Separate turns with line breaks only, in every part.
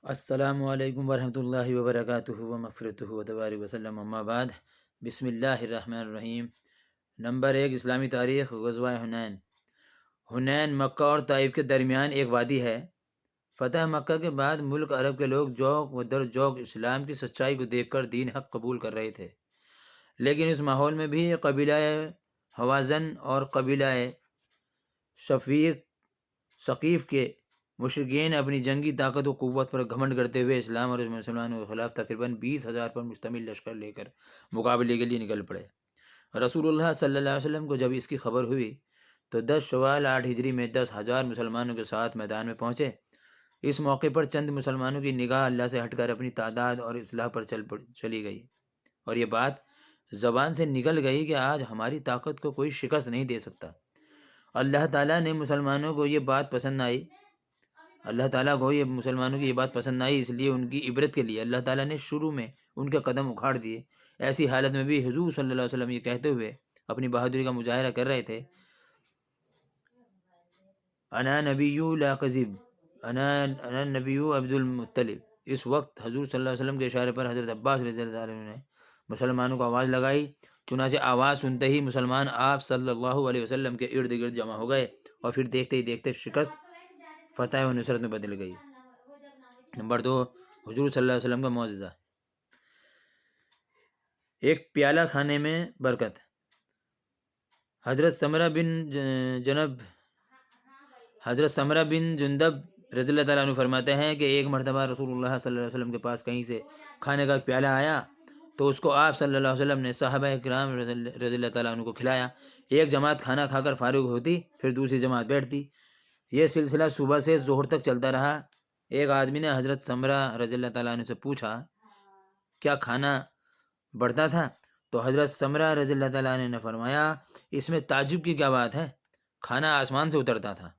السلام علیکم ورحمۃ اللہ وبرکاتہ ومغفرتہ وتبارک وسلم اما بعد بسم اللہ الرحمن الرحیم۔ نمبر 1، اسلامی تاریخ۔ غزوہ حنین۔ حنین مکہ اور طائف کے درمیان ایک وادی ہے۔ فتح مکہ کے بعد ملک عرب کے لوگ جوق و در جوق اسلام کی سچائی کو دیکھ کر دین حق قبول کر رہے تھے، لیکن اس ماحول میں بھی قبیلہ حوازن اور قبیلہ ثقیف کے مشرکین اپنی جنگی طاقت و قوت پر گھمنڈ کرتے ہوئے اسلام اور مسلمانوں کے خلاف تقریباً 20,000 پر مشتمل لشکر لے کر مقابلے کے لیے نکل پڑے۔ رسول اللہ صلی اللہ علیہ وسلم کو جب اس کی خبر ہوئی تو 10 شوال 8 ہجری میں 10,000 مسلمانوں کے ساتھ میدان میں پہنچے۔ اس موقع پر چند مسلمانوں کی نگاہ اللہ سے ہٹ کر اپنی تعداد اور اصلاح پر چلی گئی، اور یہ بات زبان سے نکل گئی کہ آج ہماری طاقت کو کوئی شکست نہیں دے سکتا۔ اللہ تعالیٰ نے مسلمانوں کو یہ بات پسند آئی اس لیے ان کی عبرت کے لیے اللہ تعالیٰ نے شروع میں ان کے قدم اکھاڑ دیے۔ ایسی حالت میں بھی حضور صلی اللہ علیہ وسلم یہ کہتے ہوئے اپنی بہادری کا مظاہرہ کر رہے تھے، انا نبی لا کذب، انا نبی عبد المطلب۔ اس وقت حضور صلی اللہ علیہ وسلم کے اشارے پر حضرت عباس رضی اللہ عنہ نے مسلمانوں کو آواز لگائی۔ چنانچہ آواز سنتے ہی مسلمان آپ صلی اللہ علیہ وسلم کے ارد گرد جمع ہو گئے، اور پھر دیکھتے ہی دیکھتے شکست فتح و نصرت میں بدل گئی۔ نمبر 2، حضور صلی اللہ علیہ وسلم کا معجزہ۔ ایک پیالہ کھانے میں برکت۔ حضرت سمرہ بن جندب رضی اللہ تعالیٰ عنہ فرماتے ہیں کہ ایک مرتبہ رسول اللہ صلی اللہ علیہ وسلم کے پاس کہیں سے کھانے کا ایک پیالہ آیا تو اس کو آپ صلی اللہ علیہ وسلم نے صحابہ کرام رضی اللہ تعالیٰ عنہ کو کھلایا۔ ایک جماعت کھانا کھا کر فارغ ہوتی، پھر دوسری جماعت بیٹھتی۔ یہ سلسلہ صبح سے ظہر تک چلتا رہا۔ ایک آدمی نے حضرت سمرہ رضی اللہ تعالیٰ عنہ سے پوچھا، کیا کھانا بڑھتا تھا؟ تو حضرت سمرہ رضی اللہ تعالیٰ عنہ نے فرمایا، اس میں تعجب کی کیا بات ہے، کھانا آسمان سے اترتا تھا۔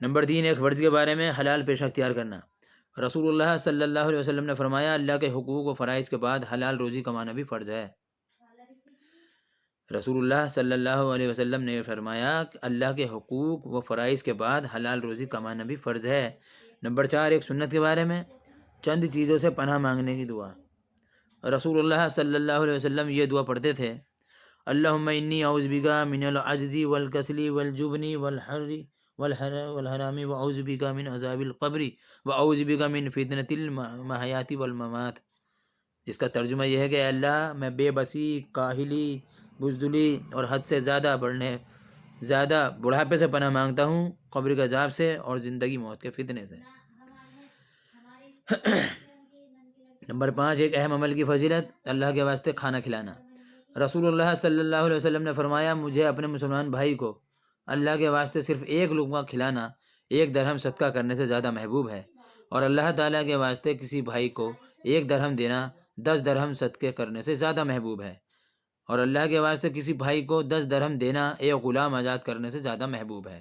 نمبر 3، ایک فرض کے بارے میں حلال پیشہ اختیار کرنا۔ رسول اللہ صلی اللہ علیہ وسلم نے فرمایا، اللہ کے حقوق و فرائض کے بعد حلال روزی کمانا بھی فرض ہے۔ رسول اللہ صلی اللہ علیہ وسلم نے فرمایا کہ اللہ کے حقوق و فرائض کے بعد حلال روزی کمانا بھی فرض ہے۔ نمبر 4، ایک سنت کے بارے میں چند چیزوں سے پناہ مانگنے کی دعا۔ رسول اللہ صلی اللہ علیہ وسلم یہ دعا پڑھتے تھے، اللہم انی اعوذ بک من العجز والکسل والجبن والحرام واعوذ بک من عذاب القبر واعوذ بک من فتنۃ المحیات والممات۔ جس کا ترجمہ یہ ہے کہ اے اللہ، میں بے بسی، کاہلی، بزدلی اور حد سے زیادہ بڑھاپے سے پناہ مانگتا ہوں، قبر کے عذاب سے اور زندگی موت کے فتنے سے۔ نمبر 5، ایک اہم عمل کی فضیلت، اللہ کے واسطے کھانا کھلانا۔ رسول اللہ صلی اللہ علیہ وسلم نے فرمایا، مجھے اپنے مسلمان بھائی کو اللہ کے واسطے صرف ایک لقمہ کھلانا 1 درہم صدقہ کرنے سے زیادہ محبوب ہے، اور اللہ تعالیٰ کے واسطے کسی بھائی کو 1 درہم دینا 10 درہم صدقے کرنے سے زیادہ محبوب ہے، اور اللہ کے واسطے کسی بھائی کو 10 درہم دینا 1 غلام آزاد کرنے سے زیادہ محبوب ہے۔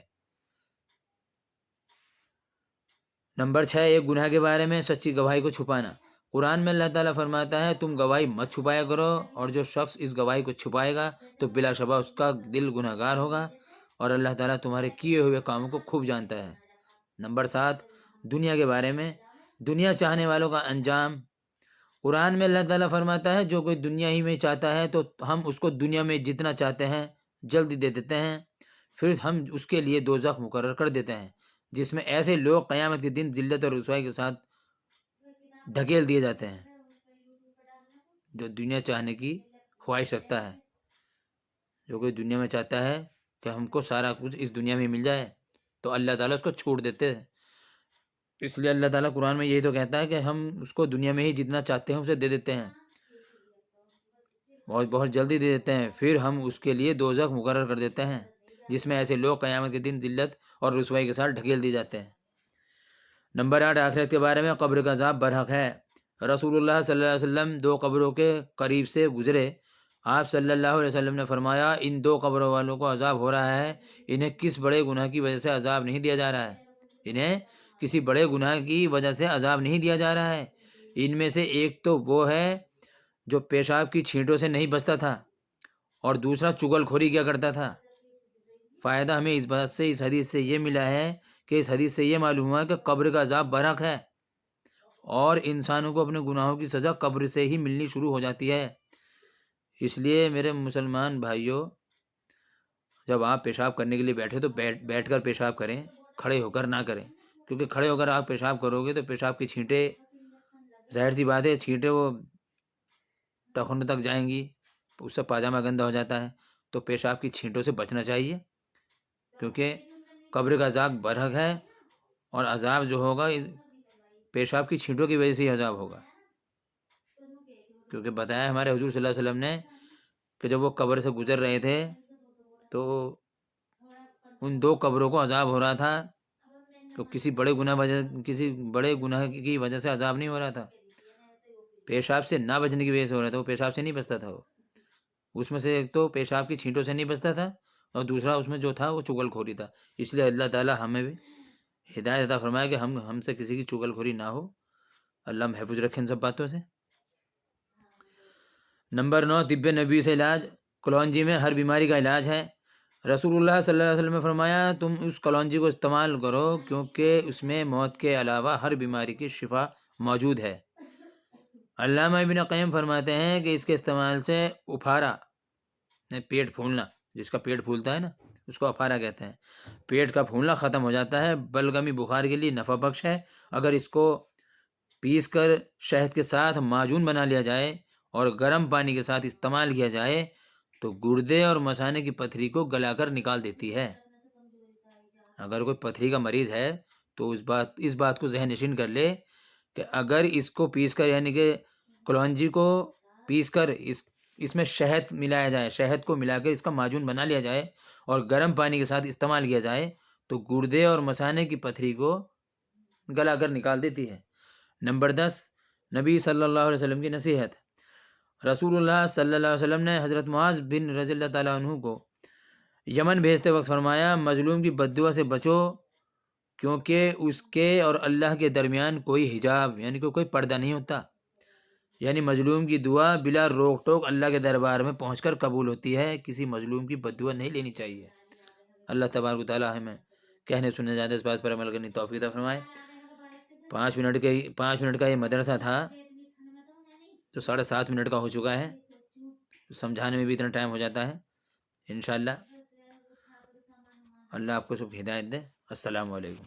نمبر 6، ایک گناہ کے بارے میں سچی گواہی کو چھپانا۔ قرآن میں اللہ تعالیٰ فرماتا ہے، تم گواہی مت چھپایا کرو، اور جو شخص اس گواہی کو چھپائے گا تو بلا شبہ اس کا دل گناہ گار ہوگا، اور اللہ تعالیٰ تمہارے کیے ہوئے کاموں کو خوب جانتا ہے۔ نمبر 7، دنیا کے بارے میں دنیا چاہنے والوں کا انجام۔ قرآن میں اللہ تعالیٰ فرماتا ہے، جو کوئی دنیا ہی میں چاہتا ہے تو ہم اس کو دنیا میں جتنا چاہتے ہیں جلدی دے دیتے ہیں، پھر ہم اس کے لیے دوزخ مقرر کر دیتے ہیں، جس میں ایسے لوگ قیامت کے دن ذلت اور رسوائی کے ساتھ ڈھکیل دیے جاتے ہیں۔ جو دنیا چاہنے کی خواہش رکھتا ہے، جو کوئی دنیا میں چاہتا ہے کہ ہم کو سارا کچھ اس دنیا میں مل جائے، تو اللہ تعالیٰ اس کو چھوڑ دیتے ہیں۔ اس لیے اللہ تعالیٰ قرآن میں یہی تو کہتا ہے کہ ہم اس کو دنیا میں ہی جتنا چاہتے ہیں اسے دے دیتے ہیں، بہت جلدی دے دیتے ہیں، پھر ہم اس کے لیے دوزخ مقرر کر دیتے ہیں، جس میں ایسے لوگ قیامت کے دن ذلت اور رسوائی کے ساتھ ڈھکیل دیے جاتے ہیں۔ نمبر 8، آخرت کے بارے میں قبر کا عذاب برحق ہے۔ رسول اللہ صلی اللہ علیہ وسلم 2 قبروں کے قریب سے گزرے۔ آپ صلی اللہ علیہ وسلم نے فرمایا، ان 2 قبروں والوں کو عذاب ہو رہا ہے، انہیں کس بڑے گناہ کی وجہ سے عذاب نہیں دیا جا رہا ہے، انہیں کسی بڑے گناہ کی وجہ سے عذاب نہیں دیا جا رہا ہے۔ ان میں سے ایک تو وہ ہے جو پیشاب کی چھینٹوں سے نہیں بچتا تھا، اور دوسرا چغل کھوری کیا کرتا تھا۔ فائدہ ہمیں اس بات سے، اس حدیث سے یہ ملا ہے کہ اس حدیث سے یہ معلوم ہوا کہ قبر کا عذاب برحق ہے، اور انسانوں کو اپنے گناہوں کی سزا قبر سے ہی ملنی شروع ہو جاتی ہے۔ اس لیے میرے مسلمان بھائیوں، جب آپ پیشاب کرنے کے لیے بیٹھے تو بیٹھ کر پیشاب کریں، کھڑے ہو کر نہ کریں، کیونکہ کھڑے ہو کر آپ پیشاب کرو گے تو پیشاب کی چھینٹیں، ظاہر سی بات ہے چھینٹیں وہ ٹخنوں تک جائیں گی، اس سے پاجامہ گندا ہو جاتا ہے۔ تو پیشاب کی چھینٹوں سے بچنا چاہیے، کیونکہ قبر کا عذاب برحق ہے، اور عذاب جو ہوگا پیشاب کی چھینٹوں کی وجہ سے ہی عذاب ہوگا، کیونکہ بتایا ہمارے حضور صلی اللہ علیہ وسلم نے کہ جب وہ قبر سے گزر رہے تھے تو ان 2 قبروں کو عذاب ہو رہا تھا، تو کسی بڑے گناہ کی وجہ سے عذاب نہیں ہو رہا تھا، پیشاب سے نہ بچنے کی وجہ سے ہو رہا تھا۔ وہ پیشاب سے نہیں بچتا تھا، وہ اس میں سے ایک تو پیشاب کی چھینٹوں سے نہیں بچتا تھا، اور دوسرا اس میں جو تھا وہ چغل خوری تھا۔ اس لیے اللہ تعالیٰ ہمیں بھی ہدایت عطا فرمائے کہ ہم سے کسی کی چغل خوری نہ ہو، اللہ محفوظ رکھے ان سب باتوں سے۔ نمبر 9، طب نبی سے علاج۔ کلونجی میں ہر بیماری کا علاج ہے۔ رسول اللہ صلی اللہ علیہ وسلم نے فرمایا تم اس کلونجی کو استعمال کرو، کیونکہ اس میں موت کے علاوہ ہر بیماری کی شفا موجود ہے۔ علامہ ابن قیم فرماتے ہیں کہ اس کے استعمال سے اپھارا، پیٹ پھولنا، جس کا پیٹ پھولتا ہے نا اس کو اپھارا کہتے ہیں، پیٹ کا پھولنا ختم ہو جاتا ہے۔ بلغمی بخار کے لیے نفع بخش ہے۔ اگر اس کو پیس کر شہد کے ساتھ معجون بنا لیا جائے اور گرم پانی کے ساتھ استعمال کیا جائے تو گردے اور مثانے کی پتھری کو گلا کر نکال دیتی ہے۔ اگر کوئی پتھری کا مریض ہے تو اس بات کو ذہن نشین کر لے کہ اگر اس کو پیس کر، یعنی کہ کلونجی کو پیس کر اس میں شہد ملایا جائے، شہد کو ملا کر اس کا معجون بنا لیا جائے اور گرم پانی کے ساتھ استعمال کیا جائے تو گردے اور مثانے کی پتھری کو گلا کر نکال دیتی ہے۔ نمبر 10، نبی صلی اللہ علیہ وسلم کی نصیحت۔ رسول اللہ صلی اللہ علیہ وسلم نے حضرت معاذ بن رضی اللہ تعالیٰ عنہ کو یمن بھیجتے وقت فرمایا مظلوم کی بد دعا سے بچو، کیونکہ اس کے اور اللہ کے درمیان کوئی حجاب یعنی کہ کوئی پردہ نہیں ہوتا، یعنی مظلوم کی دعا بلا روک ٹوک اللہ کے دربار میں پہنچ کر قبول ہوتی ہے۔ کسی مظلوم کی بد دعا نہیں لینی چاہیے۔ اللہ تبارک و تعالیٰ ہمیں کہنے سننے زیادہ اس بات پر عمل کرنے کی توفیق عطا فرمائے۔ 5 منٹ کا یہ مدرسہ تھا تو 7.5 منٹ کا ہو چکا ہے، سمجھانے میں بھی اتنا ٹائم ہو جاتا ہے۔ انشاءاللہ اللہ آپ کو سب ہدایت دے۔ السلام علیکم۔